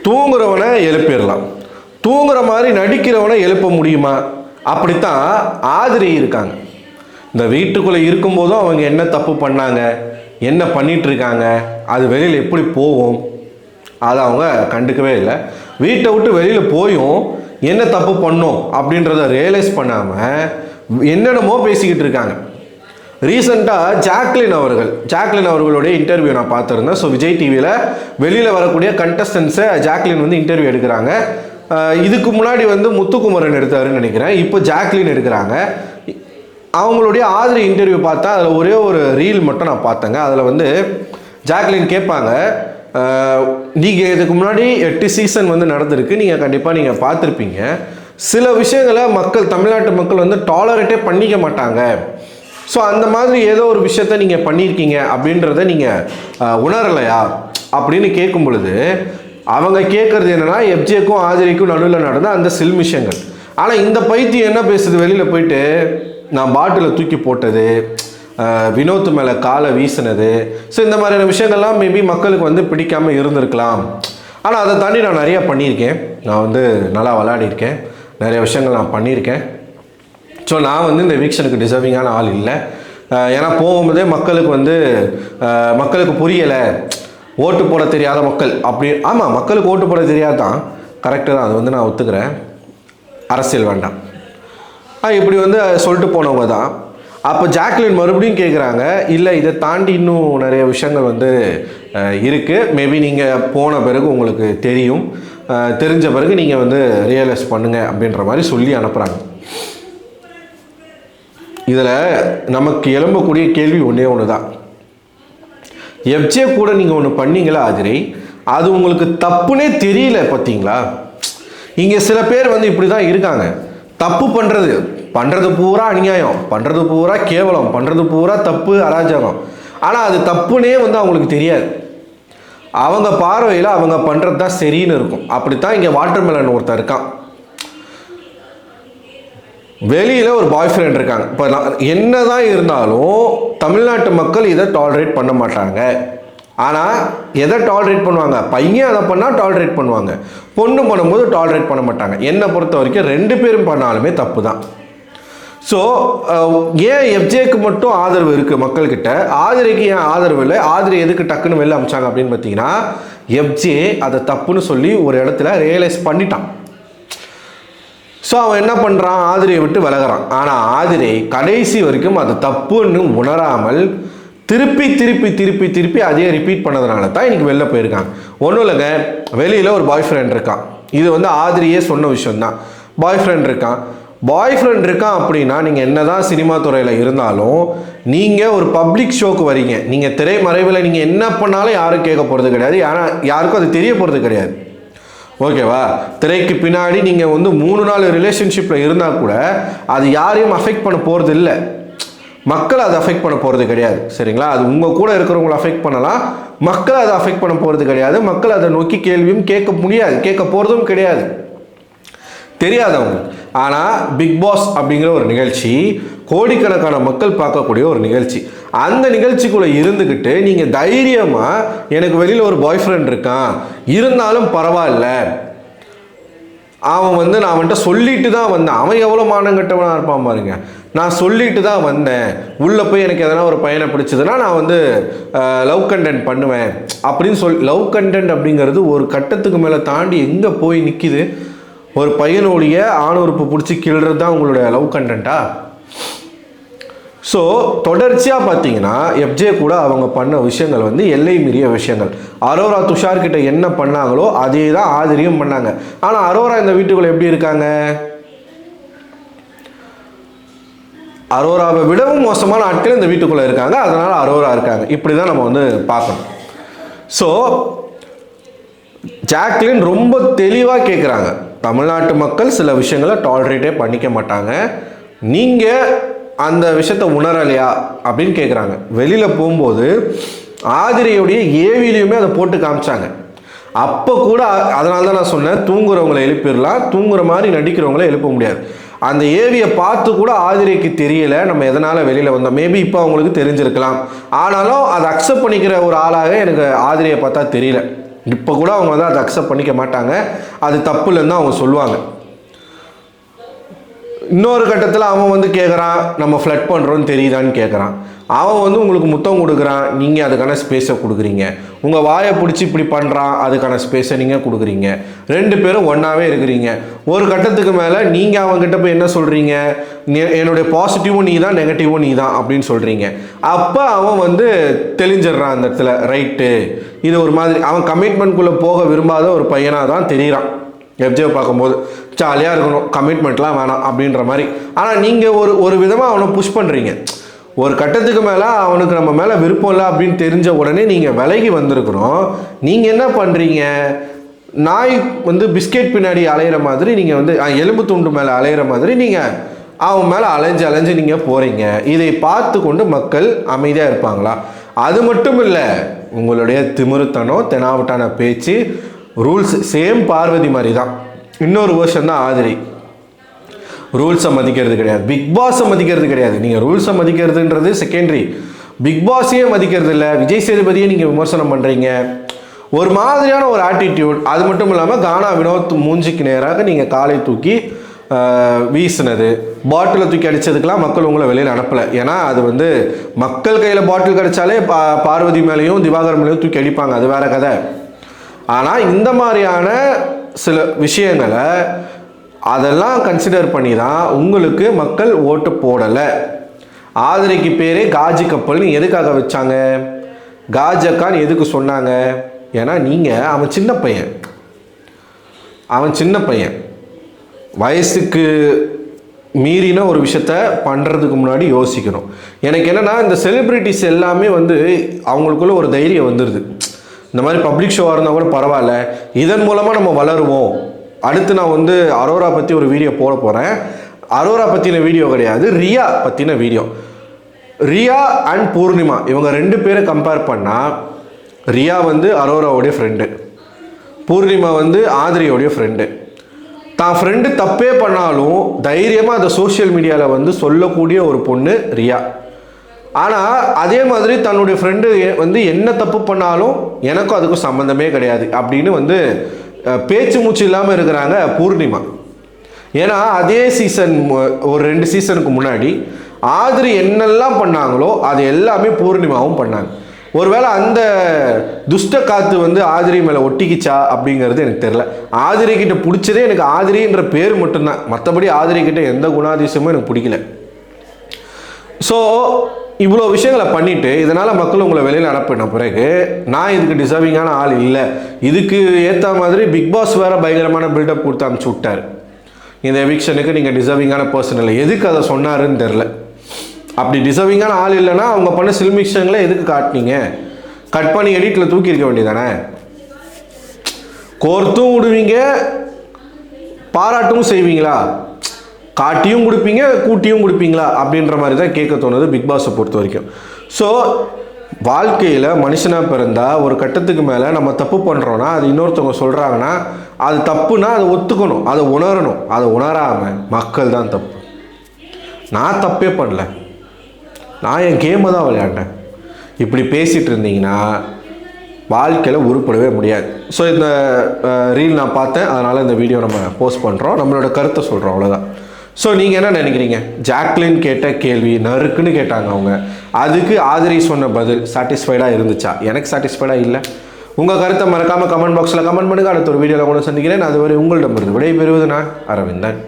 தூங்குறவனை எழுப்பிடலாம், தூங்குற மாதிரி நடிக்கிறவனை எழுப்ப முடியுமா? அப்படித்தான் ஆதிரை இருக்காங்க. இந்த வீட்டுக்குள்ளே இருக்கும்போதும் அவங்க என்ன தப்பு பண்ணாங்க, என்ன பண்ணிட்டு இருக்காங்க, அது வெளியில் எப்படி போகும், அதை அவங்க கண்டுக்கவே இல்லை. வீட்டை விட்டு வெளியில் போயும் என்ன தப்பு பண்ணோம் அப்படின்றத ரியலைஸ் பண்ணாமல் என்னென்னமோ பேசிக்கிட்டு இருக்காங்க. ரீசெண்டாக ஜாக்லின் அவர்களுடைய இன்டர்வியூ நான் பார்த்துருந்தேன். ஸோ விஜய் டிவியில் வெளியில் வரக்கூடிய கண்டஸ்டன்ஸை ஜாக்லின் வந்து இன்டர்வியூ எடுக்கிறாங்க. இதுக்கு முன்னாடி வந்து முத்துக்குமரன் எடுத்தாருன்னு நினைக்கிறேன், இப்போ ஜாக்லின் எடுக்கிறாங்க. அவங்களுடைய ஆதிரி இன்டர்வியூ பார்த்தா அதில் ஒரே ஒரு ரீல் மட்டும் நான் பார்த்தேங்க. அதில் வந்து ஜாக்லின் கேட்பாங்க, நீங்கள் இதுக்கு முன்னாடி 8 சீசன் வந்து நடந்திருக்கு, நீங்கள் கண்டிப்பாக நீங்கள் பார்த்துருப்பீங்க. சில விஷயங்களை தமிழ்நாட்டு மக்கள் வந்து டாலரேட்டே பண்ணிக்க மாட்டாங்க. ஸோ அந்த மாதிரி ஏதோ ஒரு விஷயத்த நீங்கள் பண்ணியிருக்கீங்க அப்படின்றத நீங்கள் உணரலையா அப்படின்னு கேட்கும் பொழுது அவங்க கேட்குறது என்னென்னா, எஃப்ஜேக்கும் ஆதிரிக்கும் நடுவில் நடந்த அந்த சில்மிஷங்கள். ஆனால் இந்த பைத்தியம் என்ன பேசுது, வெளியில் போயிட்டு நான் பாட்டிலை தூக்கி போட்டது, வினோத் மேலே காலை வீசினது, ஸோ இந்த மாதிரியான விஷயங்கள்லாம் மேபி மக்களுக்கு வந்து பிடிக்காமல் இருந்திருக்கலாம். ஆனால் அதை தாண்டி நான் நிறையா பண்ணியிருக்கேன், நான் வந்து நல்லா விளையாடிருக்கேன், நிறைய விஷயங்கள் நான் பண்ணியிருக்கேன். ஸோ நான் வந்து இந்த எவிக்ஷனுக்கு டிசர்விங்கான ஆள் இல்லை. ஏன்னா போகும்போதே மக்களுக்கு புரியலை, ஓட்டு போட தெரியாத மக்கள் அப்படி. ஆமாம், மக்களுக்கு ஓட்டு போட தெரியாதான், கரெக்டு தான், அது வந்து நான் ஒத்துக்கிறேன். அரசியல் வேண்டாம் இப்படி வந்து சொல்லிட்டு போனவங்க தான். அப்போ ஜாக்லின் மறுபடியும் கேட்குறாங்க, இல்லை இதை தாண்டி இன்னும் நிறைய விஷயங்கள் வந்து இருக்குது, மேபி நீங்கள் போன பிறகு உங்களுக்கு தெரியும், தெரிஞ்ச பிறகு நீங்கள் வந்து ரியலைஸ் பண்ணுங்கள் அப்படின்ற மாதிரி சொல்லி அனுப்புகிறாங்க. இதில் நமக்கு எழும்பக்கூடிய கேள்வி ஒன்று தான், எஃப்ஜே கூட நீங்கள் ஒன்று பண்ணீங்களா ஆதிரை, அது உங்களுக்கு தப்புனே தெரியல பார்த்தீங்களா? இங்கே சில பேர் வந்து இப்படி தான் இருக்காங்க, தப்பு பண்ணுறது பூரா அநியாயம், பண்ணுறது பூரா கேவலம், பண்ணுறது பூரா தப்பு, அராஜகம். ஆனால் அது தப்புனே வந்து அவங்களுக்கு தெரியாது. அவங்க பார்வையில் அவங்க பண்ணுறது தான் சரின்னு இருக்கும். அப்படித்தான் இங்கே வாட்டர்மெலன் ஒருத்தர் இருக்கான், வெளியில் ஒரு பாய் ஃப்ரெண்ட் இருக்காங்க. இப்போ என்ன தான் இருந்தாலும் தமிழ்நாட்டு மக்கள் இதை டாலரேட் பண்ண மாட்டாங்க. ஆனால் எதை டாலரேட் பண்ணுவாங்க, பையன் அதை பண்ணால் டாலரேட் பண்ணுவாங்க, பொண்ணு பண்ணும்போது டாலரேட் பண்ண மாட்டாங்க. என்னை பொறுத்த வரைக்கும் 2 பேரும் பண்ணாலுமே தப்பு தான். ஸோ ஏன் எஃப்ஜேக்கு மட்டும் ஆதரவு இருக்குது மக்கள்கிட்ட, ஆதிரைக்கு ஏன் ஆதரவு இல்லை, ஆதிரை எதுக்கு டக்குன்னு வெளில அமிச்சாங்க அப்படின்னு பார்த்தீங்கன்னா, எஃப்ஜே அதை தப்புன்னு சொல்லி ஒரு இடத்துல ரியலைஸ் பண்ணிட்டான். ஸோ அவன் என்ன பண்ணுறான், ஆதிரையை விட்டு விலகிறான். ஆனால் ஆதிரை கடைசி வரைக்கும் அது தப்புன்னு உணராமல் திருப்பி திருப்பி திருப்பி திருப்பி அதே ரிப்பீட் பண்ணதுனால தான் இன்றைக்கி வெளில போயிருக்காங்க. ஒன்றும் இல்லைங்க, வெளியில் ஒரு பாய் ஃப்ரெண்ட் இருக்கான், இது வந்து ஆதிரியே சொன்ன விஷயந்தான். பாய் ஃப்ரெண்ட் இருக்கான் அப்படின்னா நீங்கள் என்ன தான் சினிமா துறையில் இருந்தாலும் நீங்கள் ஒரு பப்ளிக் ஷோக்கு வரீங்க, நீங்கள் திரைமறைவில் நீங்கள் என்ன பண்ணாலும் யாரும் கேட்க போகிறது கிடையாது, ஆனால் யாருக்கும் அது தெரிய போகிறது கிடையாது. ஓகேவா? திரைக்கு பின்னாடி நீங்கள் வந்து 3 நாள் ரிலேஷன்ஷிப்பில் இருந்தால் கூட அது யாரையும் அஃபெக்ட் பண்ண போகிறது இல்லை, மக்கள் அதை அஃபெக்ட் பண்ண போகிறது கிடையாது. சரிங்களா? அது உங்கள் கூட இருக்கிறவங்களை அஃபெக்ட் பண்ணலாம், மக்கள் அதை அஃபெக்ட் பண்ண போகிறது கிடையாது. மக்கள் அதை நோக்கி கேள்வியும் கேட்க முடியாது, கேட்க போகிறதும் கிடையாது, தெரியாதவங்க. ஆனால் பிக் பாஸ் அப்படிங்கிற ஒரு நிகழ்ச்சி கோடிக்கணக்கான மக்கள் பார்க்கக்கூடிய ஒரு நிகழ்ச்சி. அந்த நிகழ்ச்சிக்குள்ளே இருந்துக்கிட்டு நீங்கள் தைரியமாக எனக்கு வெளியில் ஒரு பாய் ஃப்ரெண்ட் இருக்கான் இருந்தாலும் பரவாயில்ல, அவன் வந்து நான் அவன்கிட்ட சொல்லிட்டு தான் வந்தேன், அவன் எவ்வளோ மானங்கட்டவனாக இருப்பான் பாருங்க, நான் சொல்லிட்டு தான் வந்தேன், உள்ளே போய் எனக்கு எதனா ஒரு பையனை பிடிச்சதுன்னா நான் வந்து லவ் கண்டென்ட் பண்ணுவேன் அப்படின்னு லவ் கண்டென்ட் அப்படிங்கிறது ஒரு கட்டத்துக்கு மேலே தாண்டி எங்கே போய் நிற்கிது? ஒரு பையனுடைய ஆணுறுப்பு பிடிச்சி கிள்றது தான் உங்களுடைய லவ் கண்டென்ட்டா? ஸோ தொடர்ச்சியாக பார்த்தீங்கன்னா எஃப்ஜே கூட அவங்க பண்ண விஷயங்கள் வந்து எல்லை மீறிய விஷயங்கள். அரோரா துஷார் கிட்ட என்ன பண்ணாங்களோ அதே தான் ஆதிரியும் பண்ணாங்க. ஆனால் அரோரா இந்த வீட்டுக்குள்ளே எப்படி இருக்காங்க? அரோராவை விடவும் மோசமான ஆட்கள் இந்த வீட்டுக்குள்ளே இருக்காங்க, அதனால் அரோரா இருக்காங்க. இப்படி தான் நம்ம வந்து பார்க்கணும். ஸோ ஜாக்லின் ரொம்ப தெளிவாக கேட்குறாங்க, தமிழ்நாட்டு மக்கள் சில விஷயங்களை டாலரேட்டே பண்ணிக்க மாட்டாங்க, நீங்கள் அந்த விஷயத்தை உணரலையா அப்படின்னு கேட்குறாங்க. வெளியில் போகும்போது ஆதிரையுடைய ஏவிலையுமே அதை போட்டு காமிச்சாங்க. அப்போ கூட அதனால தான் நான் சொன்னேன், தூங்குறவங்களை எழுப்பிடலாம், தூங்குற மாதிரி நடிக்கிறவங்கள எழுப்ப முடியாது. அந்த ஏவியை பார்த்து கூட ஆதிரைக்கு தெரியலை நம்ம எதனால் வெளியில் வந்தோம். மேபி இப்போ அவங்களுக்கு தெரிஞ்சிருக்கலாம், ஆனாலும் அதை அக்செப்ட் பண்ணிக்கிற ஒரு ஆளாக எனக்கு ஆதிரையை பார்த்தா தெரியல. இப்போ கூட அவங்க வந்து அதை அக்செப்ட் பண்ணிக்க மாட்டாங்க, அது தப்பு இல்லைன்னு தான் அவங்க சொல்லுவாங்க. இன்னொரு கட்டத்தில் அவன் வந்து கேட்குறான், நம்ம ஃப்ளட் பண்ணுறோன்னு தெரியுதான்னு கேட்குறான். அவன் வந்து உங்களுக்கு முத்தம் கொடுக்குறான், நீங்கள் அதுக்கான ஸ்பேஸை கொடுக்குறீங்க. உங்கள் வாயை பிடிச்சி இப்படி பண்ணுறான், அதுக்கான ஸ்பேஸை நீங்கள் கொடுக்குறீங்க. 2 பேரும் ஒன்றாவே இருக்கிறீங்க. ஒரு கட்டத்துக்கு மேலே நீங்கள் அவங்ககிட்ட போய் என்ன சொல்கிறீங்க, என்னுடைய பாசிட்டிவும் நீ தான், நெகட்டிவும் நீ தான் அப்படின்னு சொல்கிறீங்க. அப்போ அவன் வந்து தெளிஞ்சிடுறான் அந்த இடத்துல, ரைட்டு இது ஒரு மாதிரி அவன் கமிட்மெண்ட்குள்ளே போக விரும்பாத ஒரு பையனாக தான் தெரிகிறான். எஃப்ஜேவை பார்க்கும்போது ஜாலியாக இருக்கணும், கமிட்மெண்ட்லாம் வேணாம் அப்படின்ற மாதிரி. ஆனால் நீங்கள் ஒரு விதமாக அவனை புஷ் பண்ணுறீங்க. ஒரு கட்டத்துக்கு மேலே அவனுக்கு நம்ம மேலே விருப்பம் இல்லை அப்படின்னு தெரிஞ்ச உடனே நீங்கள் விலகி வந்திருக்கிறோம். நீங்கள் என்ன பண்ணுறீங்க, நாய் வந்து பிஸ்கெட் பின்னாடி அலையிற மாதிரி நீங்கள் வந்து எலும்பு துண்டு மேலே அலையிற மாதிரி நீங்கள் அவன் மேலே அலைஞ்சு நீங்கள் போகிறீங்க. இதை பார்த்து கொண்டு மக்கள் அமைதியாக இருப்பாங்களா? அது மட்டும் இல்லை, உங்களுடைய திமிருத்தனம், தெனாவட்டான பேச்சு, ரூல்ஸ் சேம் பார்வதி மாதிரி தான். இன்னொரு வருஷம் தான் ஆதிரி. ரூல்ஸை மதிக்கிறது கிடையாது, பிக் பாஸை மதிக்கிறது கிடையாது. நீங்கள் ரூல்ஸை மதிக்கிறதுன்றது செகண்டரி, பிக் பாஸையே மதிக்கிறது இல்லை. விஜய் சேதுபதியை நீங்கள் விமர்சனம் பண்ணுறீங்க, ஒரு மாதிரியான ஒரு ஆட்டிடியூட். அது மட்டும் இல்லாமல் கானா வினோத் மூஞ்சிக்கு நேராக நீங்கள் காலை தூக்கி வீசினது, பாட்டிலை தூக்கி அடித்ததுக்கெலாம் மக்கள் உங்களை வெளியில் அனுப்பலை. ஏன்னா அது வந்து மக்கள் கையில் பாட்டில் கிடச்சாலே பார்வதி மேலேயும் திவாகர் மேலேயும் தூக்கி அடிப்பாங்க, அது வேறு கதை. ஆனால் இந்த மாதிரியான சில விஷயங்களை அதெல்லாம் கன்சிடர் பண்ணி தான் உங்களுக்கு மக்கள் ஓட்டு போடலை. ஆதிரைக்கு பேரே காஜி கப்பல்னு எதுக்காக வச்சாங்க, காஜக்கான்னு எதுக்கு சொன்னாங்க? ஏன்னா நீங்கள் அவன் சின்ன பையன் வயசுக்கு மீறின ஒரு விஷயத்த பண்ணுறதுக்கு முன்னாடி யோசிக்கணும். எனக்கு என்னென்னா, இந்த செலிப்ரிட்டிஸ் எல்லாமே வந்து அவங்களுக்குள்ள ஒரு தைரியம் வந்துடுது. இந்த மாதிரி பப்ளிக் ஷோவாக இருந்தால் கூட பரவாயில்ல, இதன் மூலமாக நம்ம வளருவோம். அடுத்து நான் வந்து அரோரா பற்றி ஒரு வீடியோ போட போகிறேன். அரோரா பற்றின வீடியோ கிடையாது, ரியா பற்றின வீடியோ. ரியா அண்ட் பூர்ணிமா இவங்க 2 பேரை கம்பேர் பண்ணால், ரியா வந்து அரோராவுடைய ஃப்ரெண்டு, பூர்ணிமா வந்து ஆதிரியோடைய ஃப்ரெண்டு. தான் ஃப்ரெண்டு தப்பே பண்ணாலும் தைரியமாக அதை சோஷியல் மீடியாவில் வந்து சொல்லக்கூடிய ஒரு பொண்ணு ரியா. ஆனால் அதே மாதிரி தன்னுடைய ஃப்ரெண்டு வந்து என்ன தப்பு பண்ணாலும் எனக்கும் அதுக்கும் சம்மந்தமே கிடையாது அப்படின்னு வந்து பேச்சு மூச்சு இல்லாமல் இருக்கிறாங்க பூர்ணிமா. ஏன்னா அதே சீசன் ஒரு 2 சீசனுக்கு முன்னாடி ஆதிரி என்னெல்லாம் பண்ணாங்களோ அது எல்லாமே பூர்ணிமாவும் பண்ணாங்க. ஒருவேளை அந்த துஷ்ட காத்து வந்து ஆதிரி மேலே ஒட்டிக்கிச்சா அப்படிங்கிறது எனக்கு தெரியல. ஆதிரி கிட்ட பிடிச்சதே எனக்கு ஆதிரின்ற பேர் மட்டும்தான், மற்றபடி ஆதிரி கிட்ட எந்த குணாதிசயமும் எனக்கு பிடிக்கல. ஸோ இவ்வளோ விஷயங்களை பண்ணிவிட்டு இதனால் மக்கள் உங்களை வெளியில் அனுப்பின பிறகு நான் இதுக்கு டிசர்விங்கான ஆள் இல்லை, இதுக்கு ஏற்ற மாதிரி பிக் பாஸ் வேறு பயங்கரமான பில்டப் கொடுத்து அனுப்பிச்சி விட்டார். இந்த எவிக்ஷனுக்கு நீங்கள் டிசர்விங்கான பர்சன் இல்லை, எதுக்கு அதை சொன்னாருன்னு தெரில. அப்படி டிசர்விங்கான ஆள் இல்லைன்னா அவங்க பண்ண சில்மிக்ஷங்களை எதுக்கு காட்டினீங்க? கட் பண்ணி எடிட்டில் தூக்கி இருக்க வேண்டியதானே. கோர்த்தும் விடுவீங்க, பாராட்டும் செய்வீங்களா? காட்டியும் கொடுப்பீங்க, கூட்டியும் கொடுப்பீங்களா அப்படின்ற மாதிரி தான் கேட்க தோணுது பிக் பாஸை பொறுத்த வரைக்கும். ஸோ வாழ்க்கையில் மனுஷனாக பிறந்தால் ஒரு கட்டத்துக்கு மேலே நம்ம தப்பு பண்ணுறோன்னா அது இன்னொருத்தவங்க சொல்கிறாங்கன்னா அது தப்புனா அதை ஒத்துக்கணும், அதை உணரணும். அதை உணராமல் மக்கள் தான் தப்பு. நான் தப்பே பண்ணல, நான் என் கேமை தான் விளையாண்டேன். இப்படி பேசிகிட்டு இருந்தீங்கன்னா வாழ்க்கையில் உருப்படவே முடியாது. ஸோ இந்த ரீல் நான் பார்த்தேன், அதனால் இந்த வீடியோ நம்ம போஸ்ட் பண்ணுறோம், நம்மளோட கருத்தை சொல்கிறோம், அவ்வளோதான். ஸோ நீங்கள் என்ன நினைக்கிறீங்க? ஜாக்லின் கேட்ட கேள்வி நறுக்குன்னு கேட்டாங்க அவங்க, அதுக்கு ஆதிரி சொன்ன பதில் சாட்டிஸ்ஃபைடாக இருந்துச்சா? எனக்கு சாட்டிஸ்ஃபைடாக இல்லை. உங்கள் கருத்தை மறக்காமல் கமெண்ட் பாக்ஸில் கமெண்ட் பண்ணுங்கள். அடுத்த ஒரு வீடியோவில் கூட சந்திக்கிறேன். அதுவரை உங்களிடமிருந்து விடைபெறுவது நான் அரவிந்தன்.